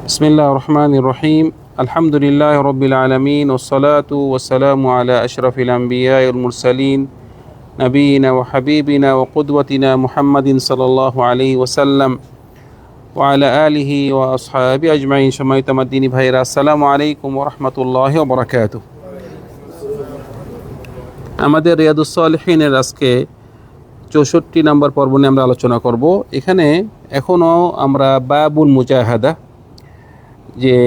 বিসমিল্লাহির রহমানির রহিম। আলহামদুলিল্লাহি রাব্বিল আলামিন ওয়াসসালাতু ওয়াসসালামু আলা আশরাফিল আমবিয়া ওয়াল মুরসালিন নবিয়িনা ওয়া হাবিবিনা ওয়া কুদওয়াতিনা মুহাম্মাদিন সাল্লাল্লাহু আলাইহি ওয়াসাল্লাম ওয়া আলা আলিহি ওয়া আসহাবিহি আজমাইন। সম্মানিত দিনী ভাইরা, আসসালামু আলাইকুম ওয়া রাহমাতুল্লাহি ওয়া বারাকাতুহু। আমাদের রিয়াদুস সালিহিনের আজকে 64 নম্বর পর্ব নিয়ে আমরা আলোচনা করব। এখানে এখনও আমরা বাবুল মুজাহাদা, যে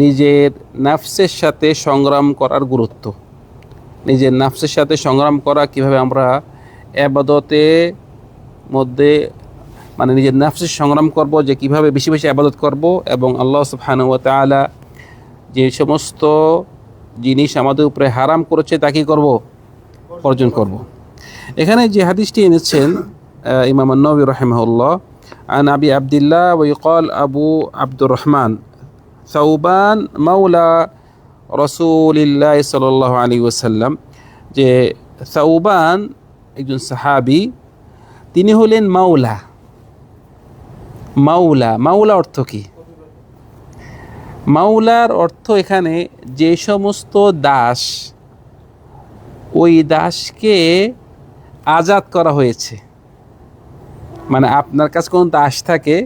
নিজের নাফসের সাথে সংগ্রাম করার গুরুত্ব, নিজের নাফসের সাথে সংগ্রাম করা, কিভাবে আমরা ইবাদতের মধ্যে নিজের নাফসের সংগ্রাম করব, যে কিভাবে বেশি বেশি ইবাদত করব এবং আল্লাহ সুবহানাহু ওয়া তাআলা যে সমস্ত জিনিস আমাদের উপরে হারাম করেছে তা কি করব, অর্জন করব। এখানে যে হাদিসটি এনেছেন ইমাম আন-নবী রাহিমাহুল্লাহ, عن أبي عبد الله ويقال أبو عبد الرحمن ثوبان مولى رسول الله صلى الله عليه وسلم, যে সাউবান একজন সাহাবী, তিনি হলেন মাওলা। মাওলা মাওলা অর্থ কি? মাওলার অর্থ এখানে যে সমস্ত দাস, ওই দাসকে আজাদ করা হয়েছে। মানে আপনার কাছে কোন দাস থাকে,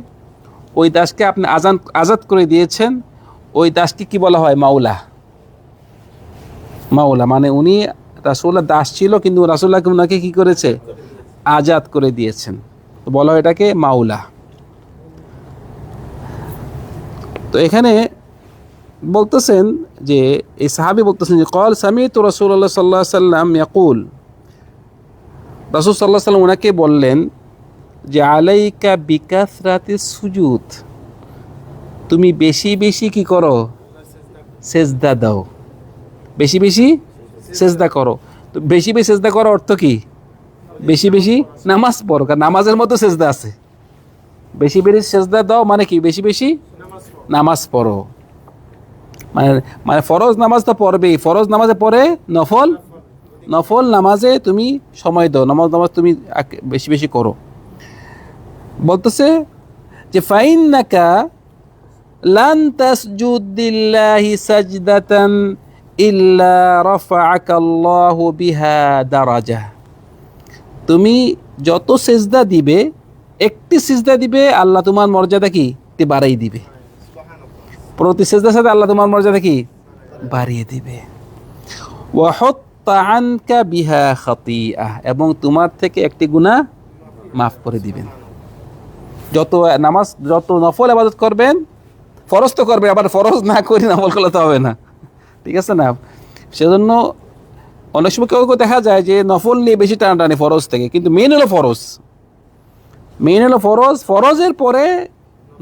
ওই দাসকে আপনি আজাদ করে দিয়েছেন, ওই দাসকে কি বলা হয়? মাওলা। মাওলা মানে উনি রাসূলুল্লাহ দাস ছিল, কিন্তু রাসূলুল্লাহকে উনাকে কি করেছে? আজাদ করে দিয়েছেন, তো বলা হয় এটাকে মাওলা। তো এখানে বলতেছেন যে এই সাহাবী বলতেছেন যে ক্বাল সামিতু রাসূলুল্লাহ সাল্লাল্লাহু আলাইহি ওয়াসাল্লাম ইয়াকুল, রাসূল সাল্লাল্লাহু আলাইহি ওয়াসাল্লাম ওনাকে বললেন যে আলাইকা বিকাসরাতিস সুজুদ, তুমি বেশি বেশি কি করো? সেজদা দাও, বেশি বেশি সেজদা করো। তো বেশি বেশি সেজদা করার অর্থ কি? বেশি বেশি নামাজ পড়ো, কারণ নামাজের মতো সেজদা আছে। বেশি বেশি সেজদা দাও মানে কি? বেশি বেশি নামাজ পড়ো। মানে ফরজ নামাজ তো পড়বেই, ফরজ নামাজে পড়ে নফল নামাজে তুমি সময় দাও, নামাজ তুমি বেশি বেশি করো। বলতেছে যে ফাইন্নাকা লান তাসজুদ লিল্লাহি সাজদাতান ইল্লা রাফাআকা আল্লাহু বিহা দারাজা, তুমি যত সিজদা দিবে, একটি সিজদা দিবে, আল্লাহ তোমার মর্যাদা কি বাড়াই দিবে। প্রতি সিজদার সাথে আল্লাহ তোমার মর্যাদা কি বাড়িয়ে দিবে। ওয়া হুত্তা আনকা বিহা খাতিআহ, এবং তোমার থেকে একটি গুনাহ মাফ করে দিবেন। যত নামাজ, যত নফল ইবাদত করবেন, ফরজ তো করবে, আবার ফরজ না করে নফল করলে তো হবে না, ঠিক আছে না? সেজন্য অনেক সময় কেউ দেখা যায় যে নফল নিয়ে বেশি টানাটানি ফরজ থেকে, কিন্তু মেইন হলো ফরজ। ফরজের পরে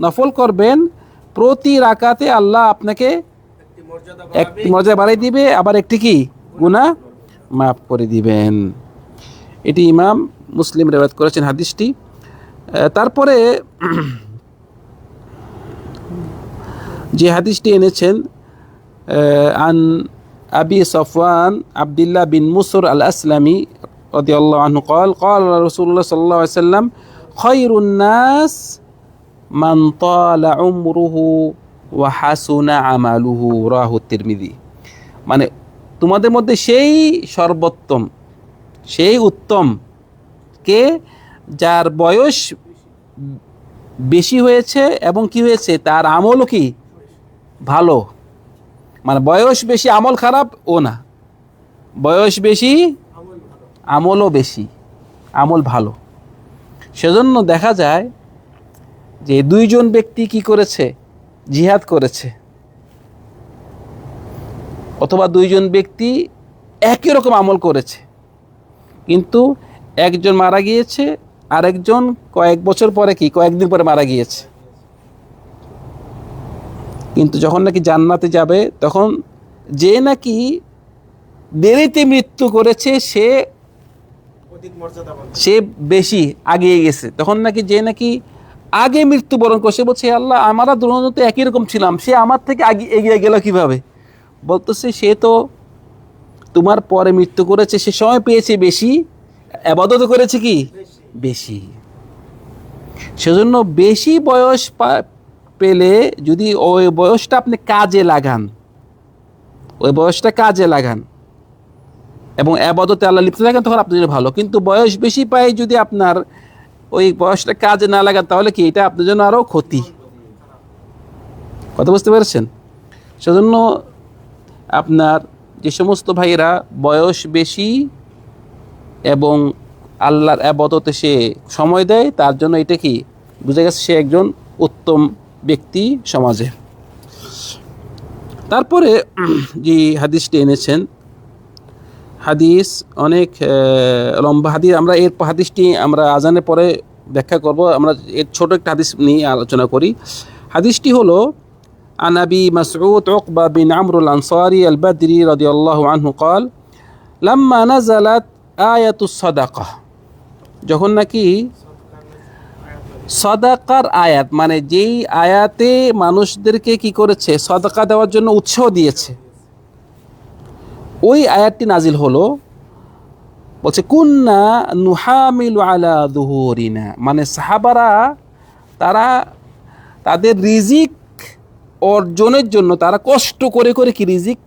নফল করবেন। প্রতি রাকাতে আল্লাহ আপনাকে একটি মর্যাদা বাড়াই দিবে, আবার একটি কি গুনাহ মাফ করে দিবেন। এটি ইমাম মুসলিম রিওয়ায়াত করেছেন হাদিসটি। তারপরে যে হাদিসটি এনেছেন আন আবি সাফওয়ান আব্দুল্লাহ বিন মুসর আল আসলামি রাদিয়াল্লাহু আনহু قال قال রাসূলুল্লাহ সাল্লাল্লাহু আলাইহি ওয়াসাল্লাম খায়রুন নাস মান তালা উমরুহু ওয়া হাসুনা আমালুহু, রাওয়াহু তিরমিজি। মানে তোমাদের মধ্যে সেই সর্বোত্তম, সেই উত্তম কে, যার বয়স বেশি হয়েছে এবং কি হয়েছে, তার আমলও কি ভালো। মানে বয়স বেশি আমল খারাপ ও না, বয়স বেশি আমলও বেশি, আমল ভালো। সেজন্য দেখা যায় যে দুইজন ব্যক্তি কি করেছে? জিহাদ করেছে, অথবা দুইজন ব্যক্তি একই রকম আমল করেছে, কিন্তু একজন মারা গিয়েছে, আরেকজন কয়েক বছর পরে কি কয়েকদিন পরে মারা গিয়েছে। কিন্তু যখন নাকি জান্নাতে যাবে, তখন যে নাকি দেরিতে মৃত্যু করেছে সে বেশি আগিয়ে গেছে। তখন নাকি যে নাকি আগে মৃত্যুবরণ করছে বলছে, আল্লাহ আমরা দুজনে তো একই রকম ছিলাম, সে আমার থেকে আগে এগিয়ে গেল কিভাবে? বলতেছে সে তো তোমার পরে মৃত্যু করেছে, সে সময় পেয়েছে বেশি, ইবাদত করেছে কি বেশি। সেজন্য বেশি বয়স পেলে যদি ওই বয়সটা আপনি কাজে লাগান, ওই বয়সটা কাজে লাগান এবং আবাদতে আল্লাহ লিপ্ত থাকেন, তখন আপনার জন্য ভালো। কিন্তু বয়স বেশি পাই যদি আপনার ওই বয়সটা কাজে না লাগান, তাহলে কি এটা আপনার জন্য আরও ক্ষতি। কথা বুঝতে পেরেছেন? সেজন্য আপনার যে সমস্ত ভাইয়েরা বয়স বেশি এবং আল্লাহর আবাদতে সে সময় দেয়, তার জন্য এটা কি বুঝে গেছে, সে একজন উত্তম ব্যক্তি সমাজে। তারপরে যে হাদিসটি এনেছেন, হাদিস অনেক লম্বা হাদিস, আমরা এর হাদিসটি আমরা আজানের পরে ব্যাখ্যা করব। আমরা এর ছোট একটা হাদিস নিয়ে আলোচনা করি। হাদিসটি হলো عن أبي مسعود عقبة بن عمرو الأنصاري البدري رضي الله عنه قال لما نزلت آية الصدقة, যখন নাকি সদাকার আয়াত, মানে যেই আয়াতে মানুষদেরকে কি করেছে, সদাকা দেওয়ার জন্য উৎসাহ দিয়েছে, ওই আয়াতটি নাজিল হলো। বলছে কুন্না নুহামিলু আলা দুহুরিনা, মানে সাহাবারা তারা তাদের রিজিক অর্জনের জন্য তারা কষ্ট করে করে কি রিজিক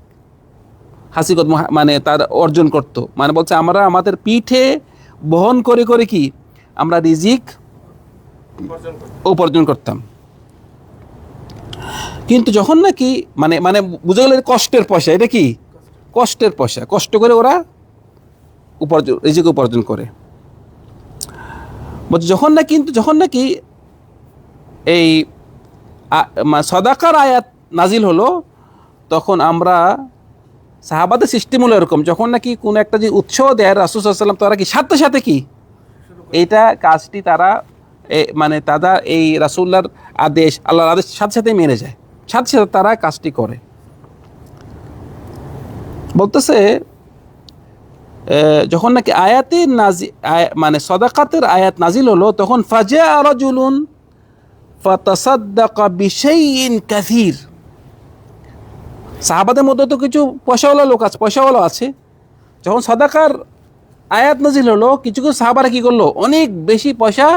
হাসিল করত, মানে তার অর্জন করত। মানে বলছে আমরা আমাদের পিঠে বহন করে করে কি আমরা রিজিক উপার্জন করতাম। কিন্তু যখন নাকি মানে মানে বুঝে গেল কষ্টের পয়সা, এটা কি কষ্টের পয়সা, কষ্ট করে ওরা উপার্জন রিজিক উপার্জন করে। বলছে যখন নাকি এই সদাকার আয়াত নাজিল হলো, তখন আমরা সাহাবাদের সিস্টেম হলো এরকম, যখন নাকি কোনো একটা যে উৎসাহ দেয় রাসূল সাল্লাল্লাহু আলাইহি ওয়াসাল্লাম, তারা কি সাথে সাথে কি এইটা কাজটি তারা মানে তারা এই রাসূলুল্লাহর আদেশ, আল্লাহর আদেশ সাথে সাথে মেনে যায়, সাথে সাথে তারা কাজটি করে। বলতেছে যখন নাকি আয়াতের মানে সদাকাতের আয়াত নাজিল হলো, তখন ফাজা রাজুলুন ফাতাসাদ্দাকা বিশাইইন কাসীর, সাহাবাদের মধ্যে তো কিছু পয়সাওয়ালা লোক আছে, পয়সাওয়ালা আছে। যখন সাদাকার আয়াত নাজিল হলো, কিছু কিছু সাহাবারা কি করলো, অনেক বেশি পয়সা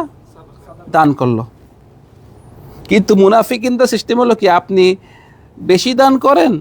দান করলো। কিন্তু মুনাফিকিনদের সিস্টেম হলো কি, আপনি বেশি দান করেন